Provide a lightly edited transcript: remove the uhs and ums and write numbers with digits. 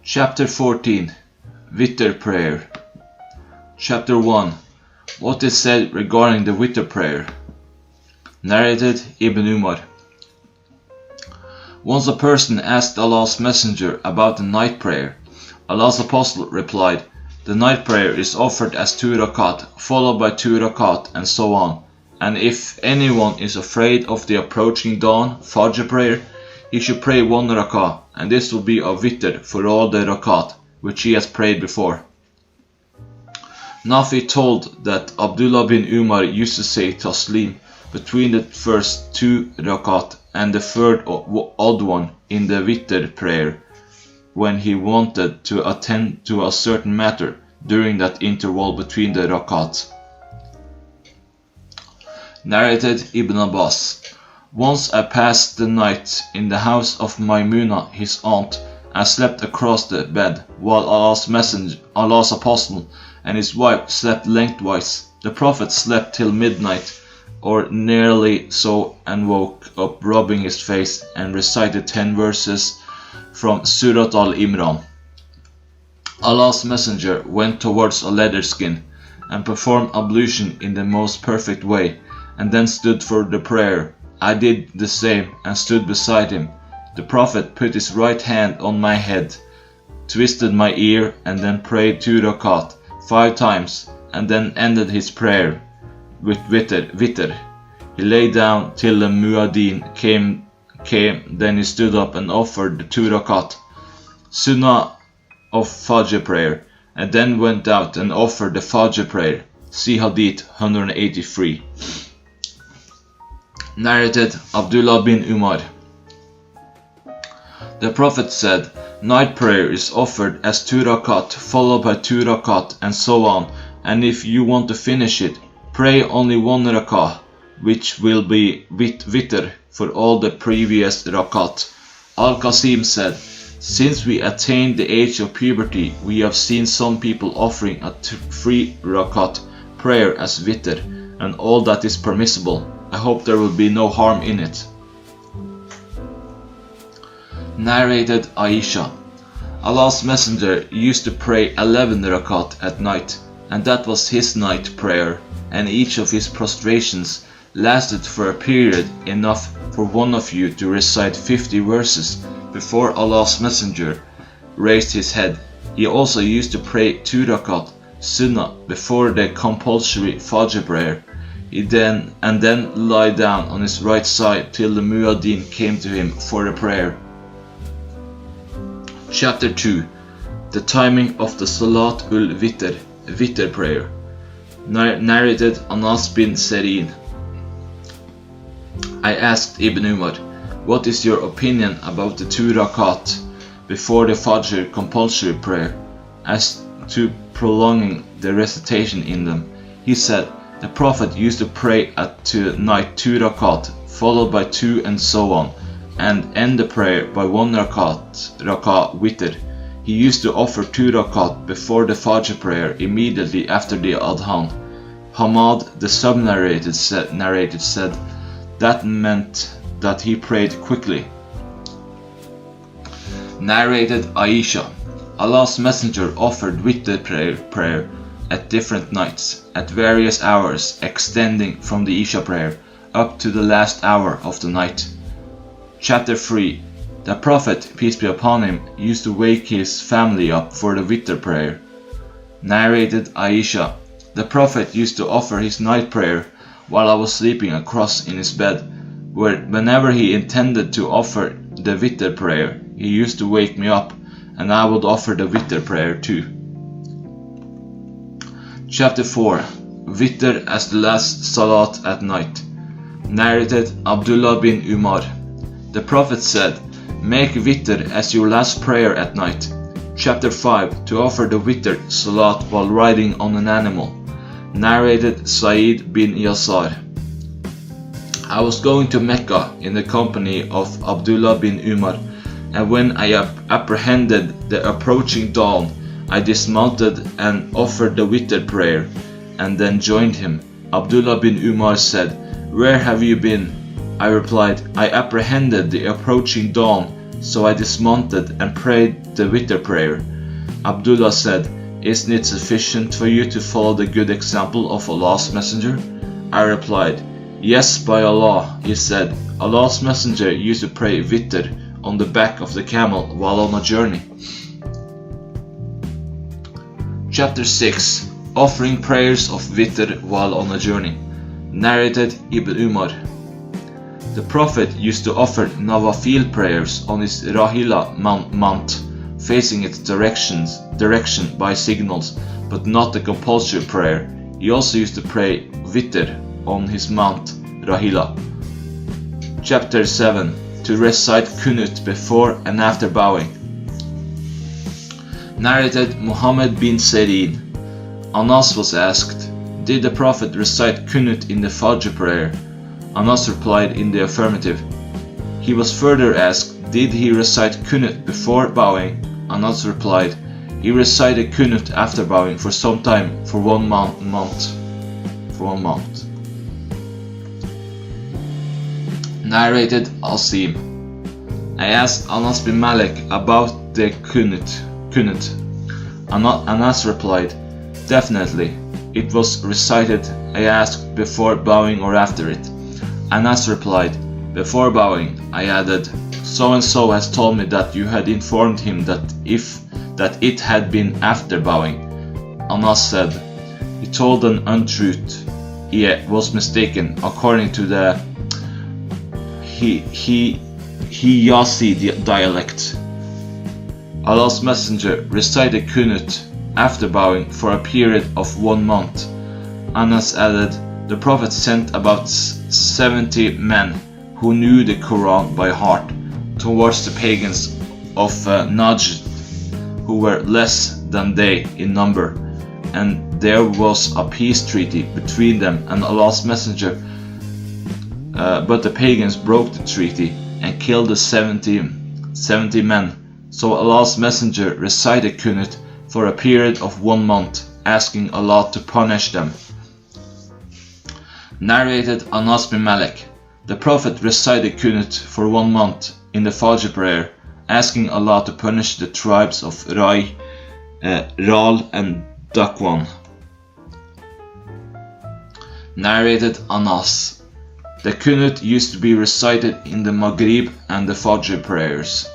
Chapter 14. Witr Prayer. Chapter 1. What is said regarding the Witr Prayer. Narrated Ibn Umar. Once a person asked Allah's Messenger about the night prayer. Allah's Apostle replied, "The night prayer is offered as 2 rakat, followed by 2 rakat, and so on. And if anyone is afraid of the approaching dawn, Fajr prayer, he should pray 1 rakah, and this will be a witr for all the rakat which he has prayed before." Nafi told that Abdullah bin Umar used to say taslim between the first 2 rakat and the third odd one in the witr prayer when he wanted to attend to a certain matter during that interval between the rakat. Narrated Ibn Abbas. Once I passed the night in the house of Maimuna, his aunt, and slept across the bed, while Allah's Apostle and his wife slept lengthwise. The Prophet slept till midnight, or nearly so, and woke up rubbing his face, and recited 10 verses from Surat al-Imran. Allah's Messenger went towards a leather skin, and performed ablution in the most perfect way, and then stood for the prayer. I did the same, and stood beside him. The Prophet put his right hand on my head, twisted my ear, and then prayed 2 rakat 5 times, and then ended his prayer with witr. He lay down till the muaddin came, then he stood up and offered the 2 rakat, sunnah of Fajr prayer, and then went out and offered the Fajr prayer. See Hadith 183. Narrated Abdullah bin Umar. The Prophet said, "Night prayer is offered as 2 rakat, followed by 2 rakat, and so on, and if you want to finish it, pray only 1 rakah, which will be witr for all the previous rakat." Al-Qasim said, "Since we attained the age of puberty, we have seen some people offering a 3 rakat prayer as witr, and all that is permissible. I hope there will be no harm in it." Narrated Aisha. Allah's Messenger used to pray 11 rakat at night, and that was his night prayer, and each of his prostrations lasted for a period enough for one of you to recite 50 verses before Allah's Messenger raised his head. He also used to pray 2 rakat sunnah before the compulsory Fajr prayer. He then lie down on his right side till the muaddin came to him for the prayer. Chapter 2. The timing of the Salat ul-Witr, Witr prayer. Narrated Anas bin Sirin. I asked Ibn Umar, "What is your opinion about the 2 rakat before the Fajr compulsory prayer, as to prolonging the recitation in them?" He said, "The Prophet used to pray at night 2 rakat, followed by 2, and so on, and end the prayer by 1 rakah witr. He used to offer 2 rakat before the Fajr prayer immediately after the Adhan." Hamad, the sub-narrated said, "That meant that he prayed quickly." Narrated Aisha. Allah's Messenger offered Witr prayer at different nights, at various hours, extending from the Isha prayer up to the last hour of the night. Chapter 3. The Prophet, peace be upon him, used to wake his family up for the Witr prayer. Narrated Aisha. The Prophet used to offer his night prayer while I was sleeping across in his bed. Whenever he intended to offer the Witr prayer, he used to wake me up, and I would offer the Witr prayer too. Chapter 4. Witr as the last Salat at night. Narrated Abdullah bin Umar. The Prophet said, "Make Witr as your last prayer at night." Chapter 5. To offer the Witr Salat while riding on an animal. Narrated Sa'id bin Yasar. I was going to Mecca in the company of Abdullah bin Umar, and when I apprehended the approaching dawn, I dismounted and offered the Witr prayer, and then joined him. Abdullah bin Umar said, "Where have you been?" I replied, "I apprehended the approaching dawn, so I dismounted and prayed the Witr prayer. Abdullah said, "Isn't it sufficient for you to follow the good example of Allah's Messenger?" I replied, "Yes, by Allah." He said, "Allah's Messenger used to pray Witr on the back of the camel while on a journey." Chapter 6. Offering prayers of Witr while on a journey. Narrated Ibn Umar. The Prophet used to offer Nawafil prayers on his Rahila mount, facing its direction by signals, but not the compulsory prayer. He also used to pray Witr on his mount Rahila. Chapter 7. To recite Kunut before and after bowing. Narrated Muhammad bin Sirin. Anas was asked, "Did the Prophet recite Kunut in the Fajr prayer?" Anas replied in the affirmative. He was further asked, "Did he recite Kunut before bowing?" Anas replied, "He recited Kunut after bowing for some time, for 1 month. Narrated Asim. I asked Anas bin Malik about the Kunut. Anas replied, "Definitely, it was recited." I asked, "Before bowing or after it?" Anas replied, "Before bowing." I added, "So and so has told me that you had informed him that it had been after bowing." Anas said, "He told an untruth. He was mistaken, according to the Hijasi dialect." Allah's Messenger recited Kunut after bowing for a period of 1 month. Anas added, "The Prophet sent about 70 men who knew the Quran by heart towards the pagans of Najd, who were less than they in number, and there was a peace treaty between them and Allah's Messenger, but the pagans broke the treaty and killed the 70 men. So Allah's Messenger recited Kunut for a period of 1 month, asking Allah to punish them." Narrated Anas bin Malik. The Prophet recited Kunut for 1 month in the Fajr prayer, asking Allah to punish the tribes of Rai, Ral and Dakwan. Narrated Anas. The Kunut used to be recited in the Maghrib and the Fajr prayers.